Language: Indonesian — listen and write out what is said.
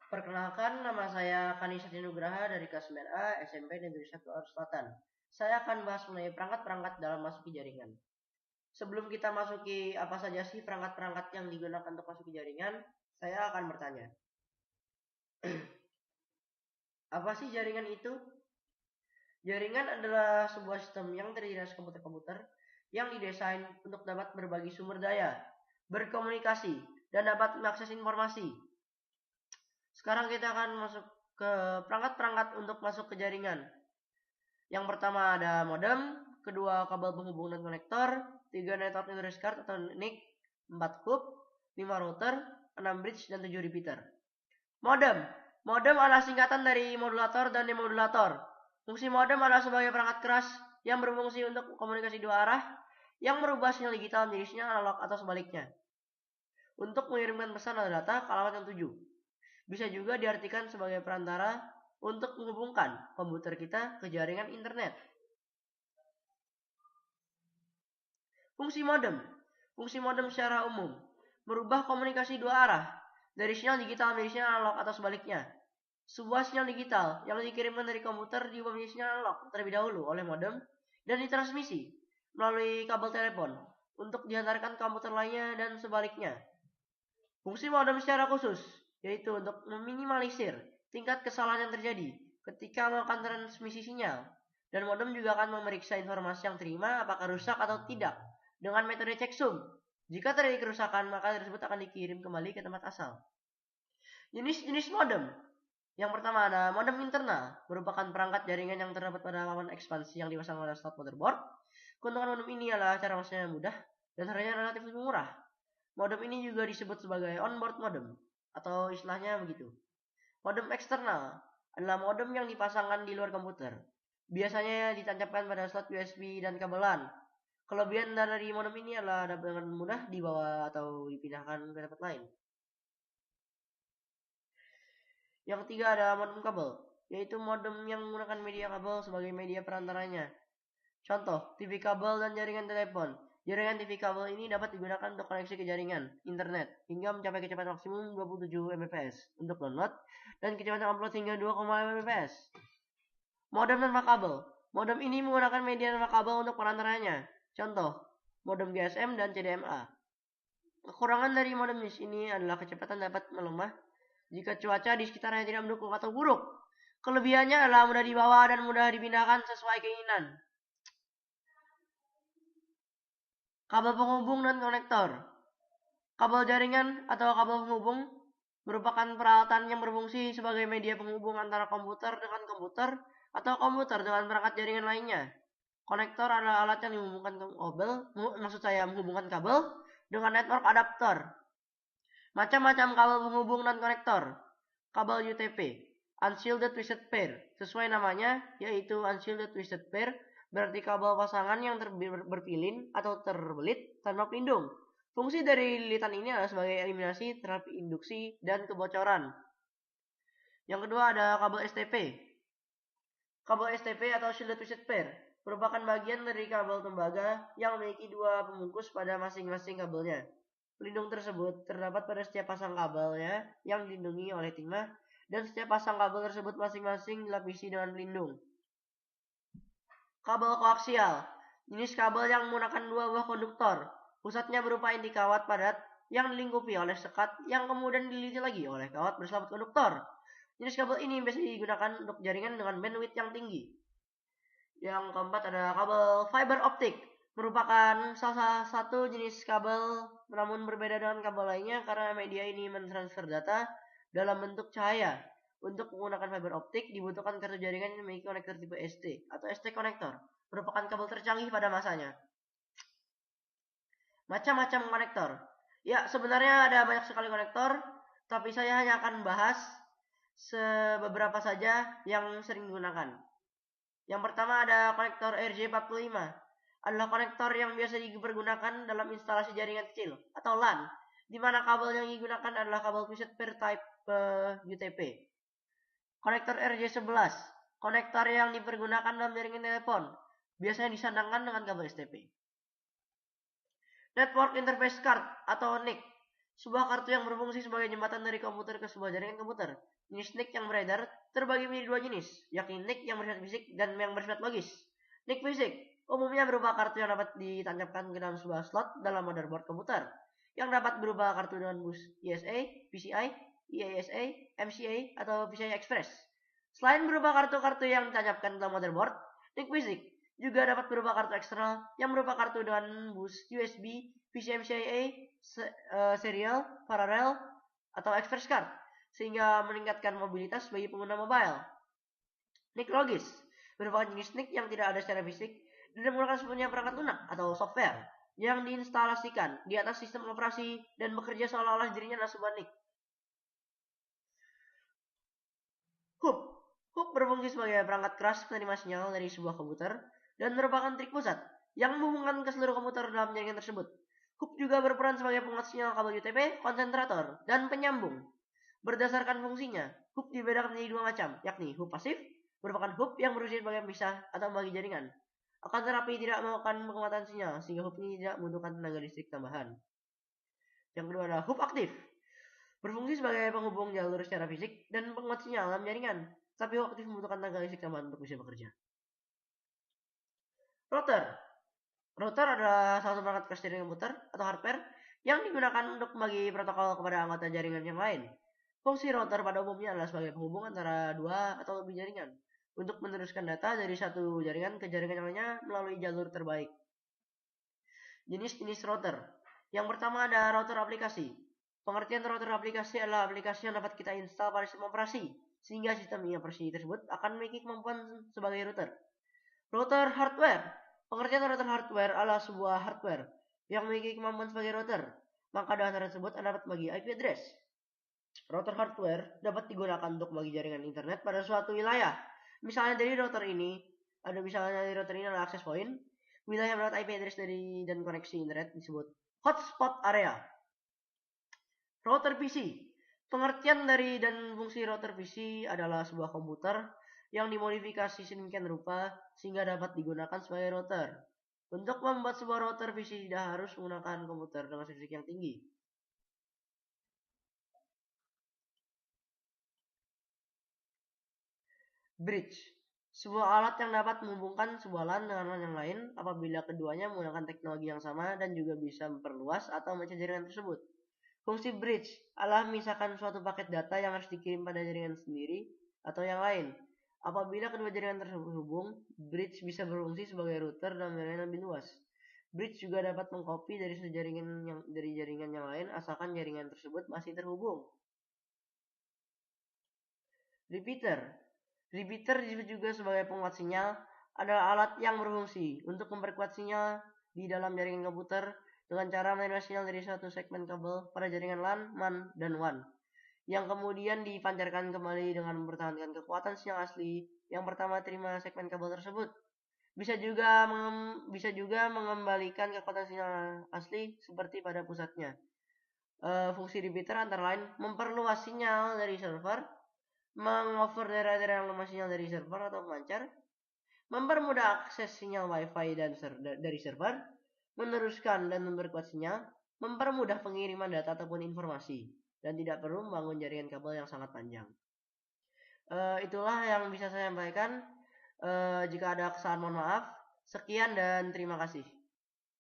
Perkenalkan, nama saya Kanisa Nugraha dari kelas 9A SMP Negeri 1 Arus Selatan. Saya akan bahas mengenai perangkat-perangkat dalam masuki jaringan. Sebelum kita masuki apa saja sih perangkat-perangkat yang digunakan untuk masuki jaringan, saya akan bertanya. Apa sih jaringan itu? Jaringan adalah sebuah sistem yang terdiri dari komputer-komputer yang didesain untuk dapat berbagi sumber daya, berkomunikasi, dan dapat mengakses informasi. Sekarang kita akan masuk ke perangkat-perangkat untuk masuk ke jaringan. Yang pertama ada modem, kedua kabel penghubung dan konektor, 3 network interface card atau NIC, 4 hub, 5 router, 6 bridge, dan 7 repeater. Modem. Modem adalah singkatan dari modulator dan demodulator. Fungsi modem adalah sebagai perangkat keras yang berfungsi untuk komunikasi dua arah yang merubah sinyal digital menjadi sinyal analog atau sebaliknya. Untuk mengirimkan pesan atau data ke alamat yang tuju. Bisa juga diartikan sebagai perantara untuk menghubungkan komputer kita ke jaringan internet. Fungsi modem. Fungsi modem secara umum merubah komunikasi dua arah dari sinyal digital menjadi sinyal analog atau sebaliknya. Sebuah sinyal digital yang dikirimkan dari komputer diubah menjadi sinyal analog terlebih dahulu oleh modem dan ditransmisi melalui kabel telepon untuk diantarkan ke komputer lainnya dan sebaliknya. Fungsi modem secara khusus yaitu untuk meminimalisir tingkat kesalahan yang terjadi ketika melakukan transmisi sinyal, dan modem juga akan memeriksa informasi yang terima apakah rusak atau tidak dengan metode checksum. Jika terjadi kerusakan, maka tersebut akan dikirim kembali ke tempat asal. Jenis-jenis modem. Yang pertama ada modem internal, merupakan perangkat jaringan yang terdapat pada papan ekspansi yang dipasang pada slot motherboard. Keuntungan modem ini adalah cara masuknya mudah dan harganya relatif lebih murah. Modem ini juga disebut sebagai onboard modem, atau istilahnya begitu. Modem eksternal adalah modem yang dipasangkan di luar komputer. Biasanya ditancapkan pada slot USB dan kabel LAN. Kelebihan dari modem ini adalah dapat dengan mudah dibawa atau dipindahkan ke tempat lain. Yang ketiga ada modem kabel, yaitu modem yang menggunakan media kabel sebagai media perantaranya. Contoh, TV kabel dan jaringan telepon. Jaringan TV kabel ini dapat digunakan untuk koneksi ke jaringan internet hingga mencapai kecepatan maksimum 27 Mbps untuk download dan kecepatan upload hingga 2,5 Mbps. Modem tanpa kabel. Modem ini menggunakan media tanpa kabel untuk perantaranya. Contoh, modem GSM dan CDMA. Kekurangan dari modem jenis ini adalah kecepatan dapat melemah jika cuaca di sekitarnya tidak mendukung atau buruk. Kelebihannya adalah mudah dibawa dan mudah dipindahkan sesuai keinginan. Kabel penghubung dan konektor. Kabel jaringan atau kabel penghubung merupakan peralatan yang berfungsi sebagai media penghubung antara komputer dengan komputer atau komputer dengan perangkat jaringan lainnya. Konektor adalah alat yang menghubungkan kabel dengan network adapter. Macam-macam kabel penghubung dan konektor. Kabel UTP, Unshielded Twisted Pair, sesuai namanya, yaitu Unshielded Twisted Pair, berarti kabel pasangan yang berpilin atau terbelit tanpa pelindung. Fungsi dari lilitan ini adalah sebagai eliminasi terhadap induksi dan kebocoran. Yang kedua ada kabel STP. Kabel STP atau Shielded Twisted Pair merupakan bagian dari kabel tembaga yang memiliki dua pembungkus pada masing-masing kabelnya. Pelindung tersebut terdapat pada setiap pasang kabelnya yang dilindungi oleh timah, dan setiap pasang kabel tersebut masing-masing dilapisi dengan pelindung. Kabel koaksial, jenis kabel yang menggunakan dua buah konduktor. Pusatnya berupa inti kawat padat yang dilingkupi oleh sekat yang kemudian dililiti lagi oleh kawat berselamat konduktor. Jenis kabel ini biasanya digunakan untuk jaringan dengan bandwidth yang tinggi. Yang keempat ada kabel fiber optik, merupakan salah satu jenis kabel namun berbeda dengan kabel lainnya karena media ini mentransfer data dalam bentuk cahaya. Untuk menggunakan fiber optik dibutuhkan kartu jaringan yang memiliki konektor tipe ST atau ST konektor, merupakan kabel tercanggih pada masanya. Macam-macam konektor. Ya, sebenarnya ada banyak sekali konektor, tapi saya hanya akan bahas beberapa saja yang sering digunakan. Yang pertama ada konektor RJ45. Adalah konektor yang biasa dipergunakan dalam instalasi jaringan kecil atau LAN, di mana kabel yang digunakan adalah kabel twisted pair type UTP. Konektor RJ11, konektor yang dipergunakan dalam jaringan telepon, biasanya disandangkan dengan kabel STP. Network Interface Card atau NIC, sebuah kartu yang berfungsi sebagai jembatan dari komputer ke sebuah jaringan komputer. Jenis NIC yang beredar terbagi menjadi dua jenis, yakni NIC yang bersifat fisik dan yang bersifat logis. NIC fisik umumnya berupa kartu yang dapat ditancapkan ke dalam sebuah slot dalam motherboard komputer, yang dapat berupa kartu dengan bus ESA, PCI, EASA, MCA, atau PCI Express. Selain berupa kartu-kartu yang ditancapkan ke dalam motherboard, NIC fisik juga dapat berupa kartu eksternal yang berupa kartu dengan bus USB, PCMCIA, serial, paralel, atau express card, sehingga meningkatkan mobilitas bagi pengguna mobile. NIC logis merupakan jenis NIC yang tidak ada secara fisik dan menggunakan sepenuhnya perangkat lunak atau software yang diinstalasikan di atas sistem operasi dan bekerja seolah-olah dirinya adalah sebuah NIC. Hub berfungsi sebagai perangkat keras penerima sinyal dari sebuah komputer dan merupakan trik pusat yang menghubungkan ke seluruh komputer dalam jaringan tersebut. Hub juga berperan sebagai penguat sinyal kabel UTP, konsentrator, dan penyambung. Berdasarkan fungsinya, hub dibedakan menjadi dua macam, yakni hub pasif, merupakan hub yang berfungsi sebagai pemisah atau membagi jaringan. Akan tetapi tidak melakukan penguatan sinyal, sehingga hub ini tidak membutuhkan tenaga listrik tambahan. Yang kedua adalah hub aktif. Berfungsi sebagai penghubung jalur secara fisik dan penguat sinyal dalam jaringan, tapi hub aktif membutuhkan tenaga listrik tambahan untuk bisa bekerja. Router adalah salah satu perangkat keras jaringan komputer atau hardware yang digunakan untuk membagi protokol kepada anggota jaringan yang lain. Fungsi router pada umumnya adalah sebagai penghubung antara dua atau lebih jaringan untuk meneruskan data dari satu jaringan ke jaringan yang lainnya melalui jalur terbaik. Jenis-jenis router. Yang pertama ada router aplikasi. Pengertian router aplikasi adalah aplikasi yang dapat kita install pada sistem operasi, sehingga sistem operasi tersebut akan memiliki kemampuan sebagai router. Router hardware. Pengertian router hardware adalah sebuah hardware yang memiliki kemampuan sebagai router, maka dengan cara tersebut Anda dapat membagi IP address. Router hardware dapat digunakan untuk membagi jaringan internet pada suatu wilayah. Misalnya dari router ini adalah access point. Wilayah yang mendapat IP address dari dan koneksi internet disebut hotspot area. Router PC. Pengertian dari dan fungsi router PC adalah sebuah komputer yang dimodifikasi sedemikian rupa sehingga dapat digunakan sebagai router. Untuk membuat sebuah router PC tidak harus menggunakan komputer dengan spesifik yang tinggi. Bridge. Sebuah alat yang dapat menghubungkan sebuah LAN dengan LAN yang lain apabila keduanya menggunakan teknologi yang sama dan juga bisa memperluas atau memecah jaringan tersebut. Fungsi bridge adalah memisahkan suatu paket data yang harus dikirim pada jaringan sendiri atau yang lain. Apabila kedua jaringan terhubung, bridge bisa berfungsi sebagai router dalam jaringan yang lebih luas. Bridge juga dapat mengcopy dari jaringan yang lain asalkan jaringan tersebut masih terhubung. Repeater. Repeater disebut juga sebagai penguat sinyal, adalah alat yang berfungsi untuk memperkuat sinyal di dalam jaringan komputer dengan cara menerima sinyal dari satu segmen kabel pada jaringan LAN, MAN, dan WAN, yang kemudian dipancarkan kembali dengan mempertahankan kekuatan sinyal asli yang pertama terima segmen kabel tersebut. Bisa juga mengembalikan kekuatan sinyal asli seperti pada pusatnya. Fungsi repeater antara lain memperluas sinyal dari server, mengover daerah-daerah yang lemah sinyal dari server atau pemancar, mempermudah akses sinyal WiFi dari server, meneruskan dan memperkuat sinyal, mempermudah pengiriman data ataupun informasi, dan tidak perlu membangun jaringan kabel yang sangat panjang. Itulah yang bisa saya sampaikan. Jika ada kesalahan mohon maaf. Sekian dan terima kasih.